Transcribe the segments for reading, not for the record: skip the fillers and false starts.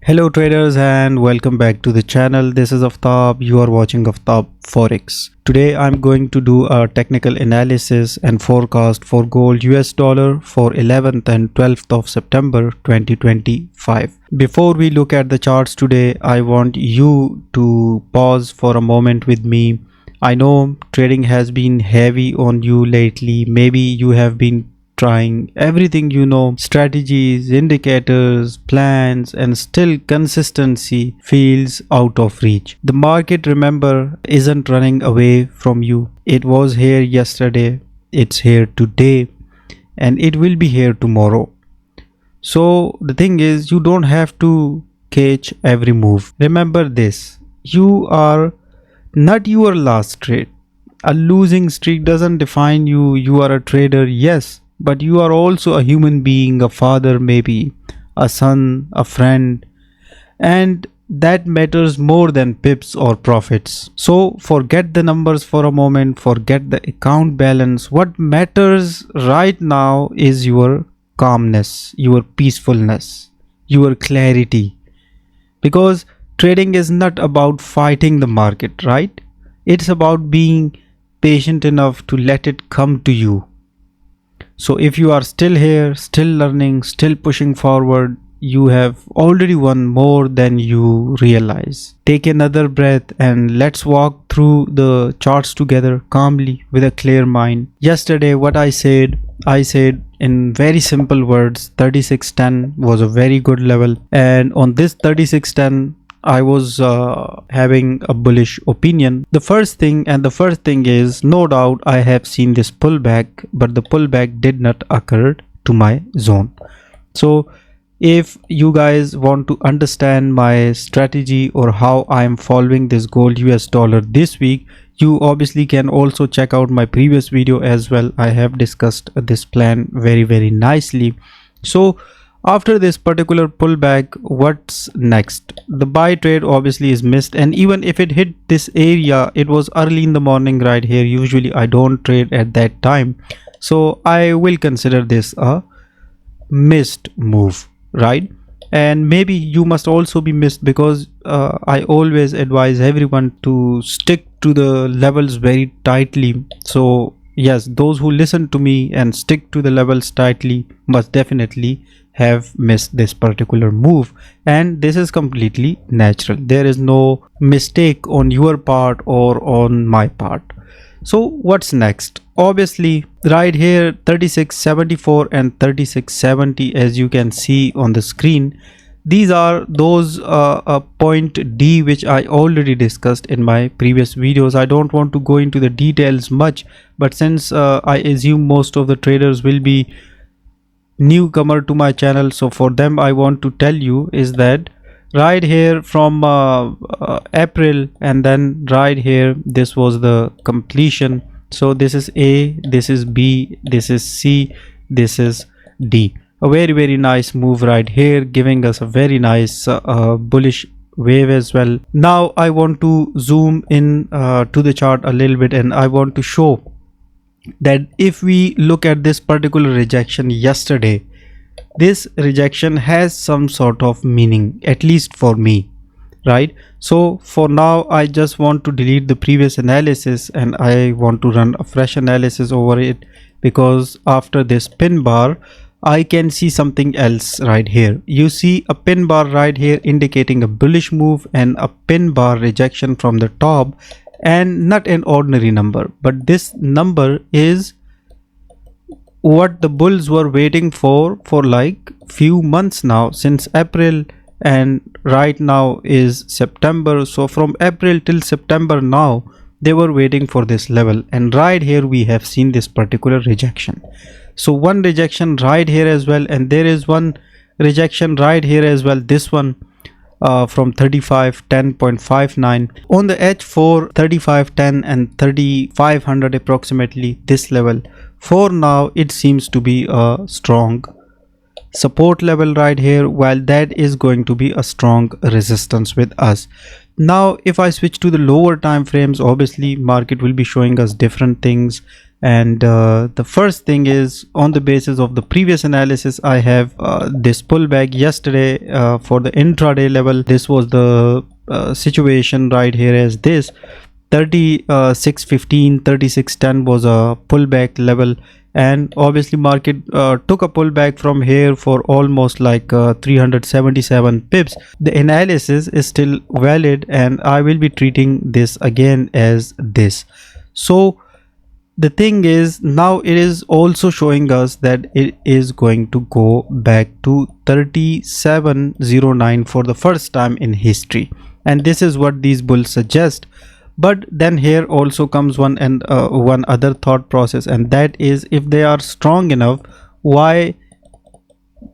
Hello traders and welcome back to the channel. This is Aftab. You are watching Aftab Forex. Today I'm going to do a technical analysis and forecast for gold US dollar for 11th and 12th of September 2025. Before we look at the charts today, I want you to pause for a moment with me. I know trading has been heavy on you lately. Maybe you have been trying everything strategies, indicators, plans, and still consistency feels out of reach. The market, remember, isn't running away from you. It was here yesterday, it's here today, and it will be here tomorrow. So the thing is, you don't have to catch every move. Remember this, you are not your last trade. A losing streak doesn't define you. You are a trader, yes, but you are also a human being, a father, maybe a son, a friend, and that matters more than pips or profits. So forget the numbers for a moment, forget the account balance. What matters right now is your calmness, your peacefulness, your clarity, because trading is not about fighting the market, right? It's about being patient enough to let it come to you. So if you are still here, still learning, still pushing forward, you have already won more than you realize. Take another breath and let's walk through the charts together calmly with a clear mind. Yesterday what I said in very simple words, 3610 was a very good level, and on this 3610 I was having a bullish opinion. The first thing is, no doubt I have seen this pullback, but the pullback did not occur to my zone. So if you guys want to understand my strategy or how I am following this gold US dollar this week, you obviously can also check out my previous video as well. I have discussed this plan very nicely. So after this particular pullback, what's next? The buy trade obviously is missed, and even if it hit this area, it was early in the morning right here. Usually I don't trade at that time, so I will consider this a missed move, right? And maybe you must also be missed, because I always advise everyone to stick to the levels very tightly. So yes, those who listen to me and stick to the levels tightly must definitely have missed this particular move, and this is completely natural. There is no mistake on your part or on my part. So what's next? Obviously right here, 3674 and 3670, as you can see on the screen, these are those point D which I already discussed in my previous videos. I don't want to go into the details much, but since I assume most of the traders will be newcomer to my channel, so for them I want to tell you is that right here from April, and then right here this was the completion. So this is A, this is B, this is C, this is D. A very nice move right here, giving us a very nice bullish wave as well. Now I want to zoom in to the chart a little bit, and I want to show that if we look at this particular rejection yesterday, this rejection has some sort of meaning, at least for me, right? So for now I just want to delete the previous analysis and I want to run a fresh analysis over it, because after this pin bar I can see something else right here. You see a pin bar right here indicating a bullish move, and a pin bar rejection from the top, and not an ordinary number, but this number is what the bulls were waiting for like few months now, since April, and right now is September. So from April till September now they were waiting for this level, and right here we have seen this particular rejection. So one rejection right here as well, and there is one rejection right here as well, this one from 3510.59 on the H4, 3510 and 3500 approximately, this level for now it seems to be a strong support level right here, while that is going to be a strong resistance with us. Now if I switch to the lower time frames, obviously market will be showing us different things, And the first thing is, on the basis of the previous analysis, I have this pullback yesterday for the intraday level. This was the situation right here as this 36.15, 36.10 was a pullback level, and obviously market took a pullback from here for almost like 377 pips. The analysis is still valid, and I will be treating this again as this. So the thing is, now it is also showing us that it is going to go back to 3709 for the first time in history, and this is what these bulls suggest. But then here also comes one other thought process, and that is, if they are strong enough, why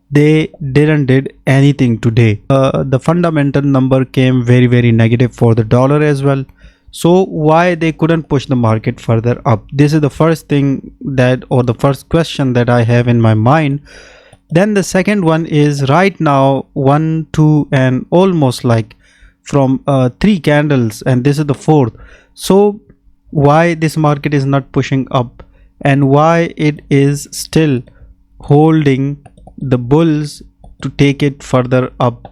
they didn't did anything today? The fundamental number came very negative for the dollar as well. So why they couldn't push the market further up? This is the first thing that, or the first question that I have in my mind. Then the second one is, right now 1, 2 and almost like from 3 candles, and this is the fourth. So why this market is not pushing up, and why it is still holding the bulls to take it further up?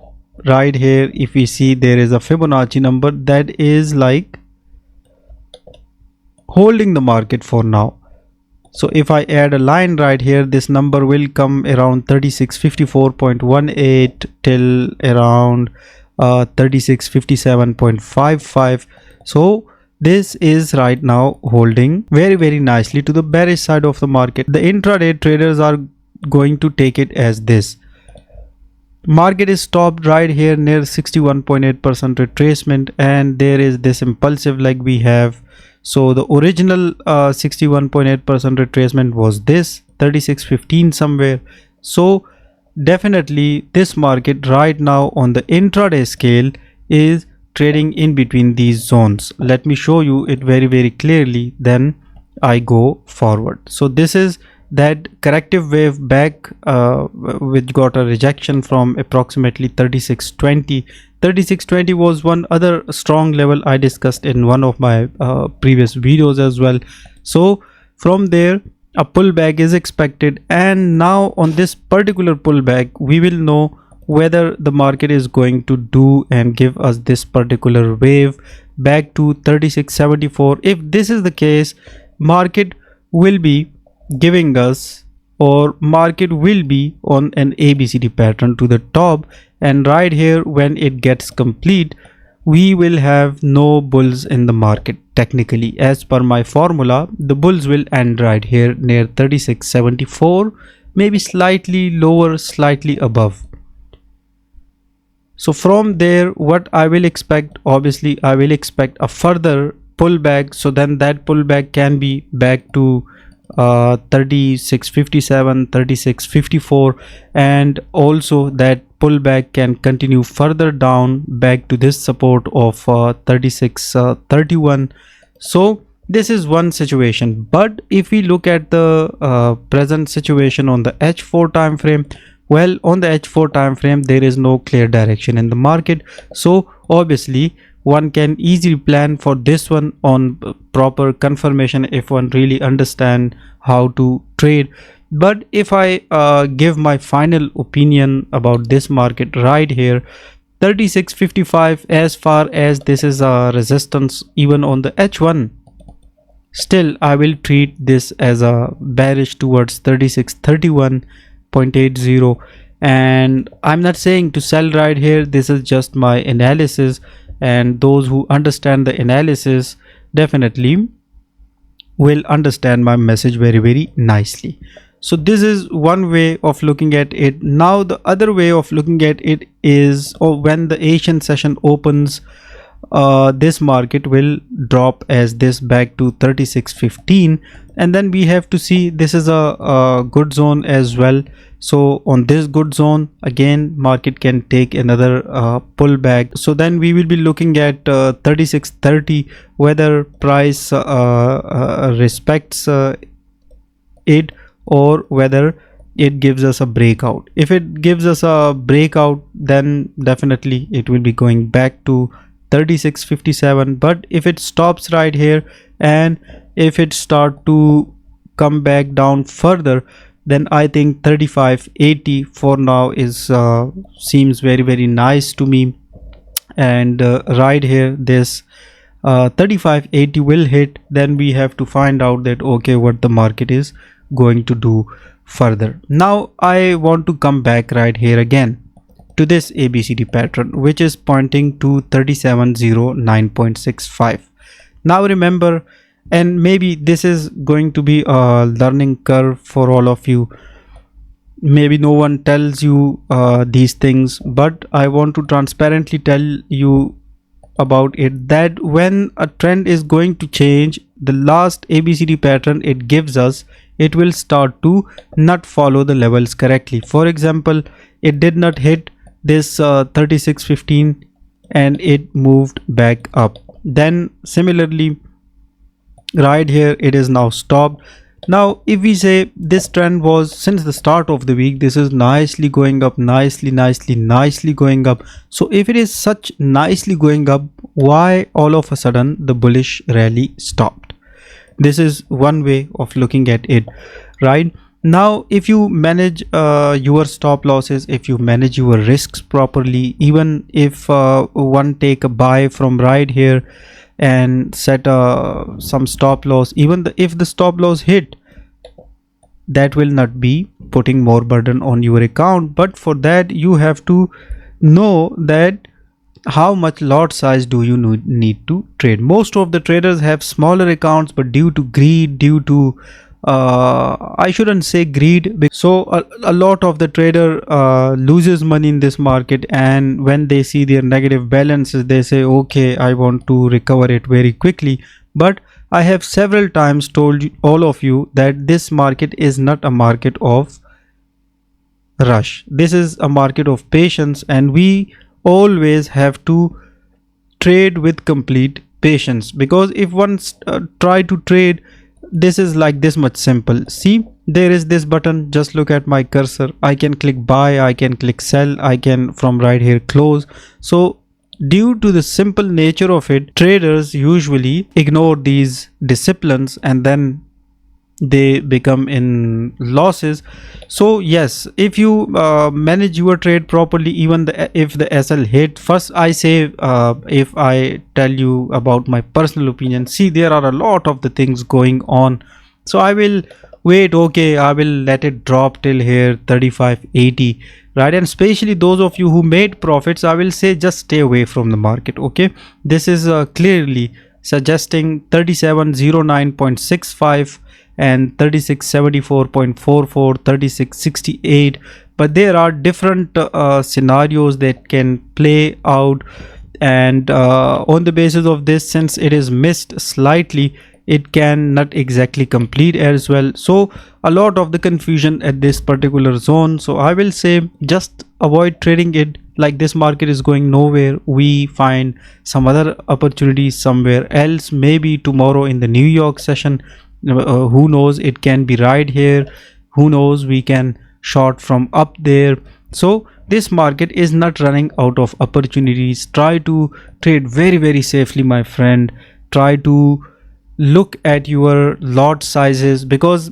Right here, if we see, there is a Fibonacci number that is like holding the market for now. So if I add a line right here, this number will come around 3654.18 till around 3657.55. so this is right now holding very nicely to the bearish side of the market. The intraday traders are going to take it as this. Market is stopped right here near 61.8% retracement, and there is this impulsive leg we have. So the original 61.8% retracement was this 36.15 somewhere. So definitely this market right now on the intraday scale is trading in between these zones. Let me show you it very clearly, then I go forward. So this is that corrective wave back which got a rejection from approximately 36.20. 36.20 was one other strong level I discussed in one of my previous videos as well. So from there a pullback is expected, and now on this particular pullback we will know whether the market is going to do and give us this particular wave back to 36.74. If this is the case, market will be giving us, or market will be on an ABCD pattern to the top, and right here when it gets complete, we will have no bulls in the market. Technically, as per my formula, the bulls will end right here near 36.74, maybe slightly lower, slightly above. So from there, what I will expect, obviously I will expect a further pullback. So then that pullback can be back to 36.57, 36.54, and also that pullback can continue further down back to this support of 36.31. so this is one situation. But if we look at the present situation on the H4 time frame, well, on the H4 time frame there is no clear direction in the market. So obviously one can easily plan for this one on proper confirmation if one really understand how to trade. But if I give my final opinion about this market right here, 36.55, as far as this is a resistance even on the H1, still I will treat this as a bearish towards 36.31.80. and I'm not saying to sell right here. This is just my analysis, and those who understand the analysis definitely will understand my message very nicely. So this is one way of looking at it. Now the other way of looking at it is, when the Asian session opens, this market will drop as this back to 36.15, and then we have to see, this is a good zone as well. So on this good zone again market can take another pullback. So then we will be looking at 36.30, whether price respects it, or whether it gives us a breakout. If it gives us a breakout, then definitely it will be going back to 36.57. but if it stops right here, and if it start to come back down further, then I think 35.80 for now is seems very nice to me. And right here, this 35.80 will hit, then we have to find out that okay, what the market is going to do further. Now I want to come back right here again to this ABCD pattern, which is pointing to 3709.65. now remember, and maybe this is going to be a learning curve for all of you, maybe no one tells you these things, but I want to transparently tell you about it, that when a trend is going to change, the last ABCD pattern it gives us, it will start to not follow the levels correctly. For example, it did not hit this 36.15 and it moved back up. Then similarly right here, it is now stopped. Now if we say this trend was since the start of the week, this is nicely going up, nicely going up. So if it is such nicely going up, why all of a sudden the bullish rally stopped? This is one way of looking at it, right? Now if you manage your stop losses, if you manage your risks properly, even if one take a buy from right here and set some stop loss, even if the stop loss hit, that will not be putting more burden on your account. But for that you have to know that how much lot size do you need to trade. Most of the traders have smaller accounts, but due to greed, due to I shouldn't say greed, so a lot of the trader loses money in this market, and when they see their negative balances, they say okay, I want to recover it very quickly. But I have several times told all of you that this market is not a market of rush. This is a market of patience, and we always have to trade with complete patience, because if one try to trade, this is like this much simple. See, there is this button, just look at my cursor, I can click buy, I can click sell, I can from right here close. So due to the simple nature of it, traders usually ignore these disciplines and then they become in losses. So yes, if you manage your trade properly, even if the SL hit, first I say if I tell you about my personal opinion, see, there are a lot of the things going on, so I will wait, okay, I will let it drop till here 35.80, right? And especially those of you who made profits, I will say just stay away from the market. Okay, this is clearly suggesting 3709.65 and 3674.44, 3668, but there are different scenarios that can play out, and on the basis of this, since it is missed slightly, it can not exactly complete as well. So a lot of the confusion at this particular zone, so I will say just avoid trading it. Like, this market is going nowhere, we find some other opportunities somewhere else, maybe tomorrow in the New York session. Who knows, it can be right here, who knows, we can short from up there. So this market is not running out of opportunities. Try to trade very safely, my friend. Try to look at your lot sizes, because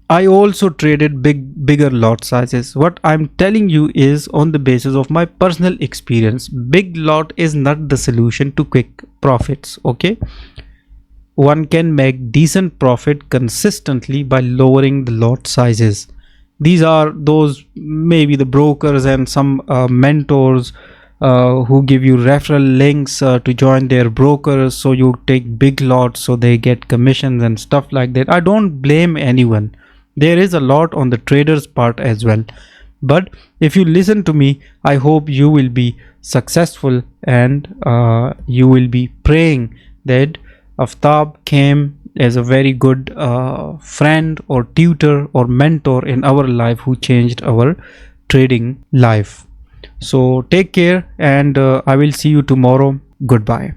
I also traded bigger lot sizes. What I'm telling you is on the basis of my personal experience. Big lot is not the solution to quick profits. Okay, one can make decent profit consistently by lowering the lot sizes. These are those, maybe the brokers and some mentors who give you referral links to join their brokers, so you take big lots so they get commissions and stuff like that. I don't blame anyone. There is a lot on the traders part as well, but if you listen to me, I hope you will be successful, and you will be praying that Aftab came as a very good friend or tutor or mentor in our life, who changed our trading life. So take care, and I will see you tomorrow. Goodbye.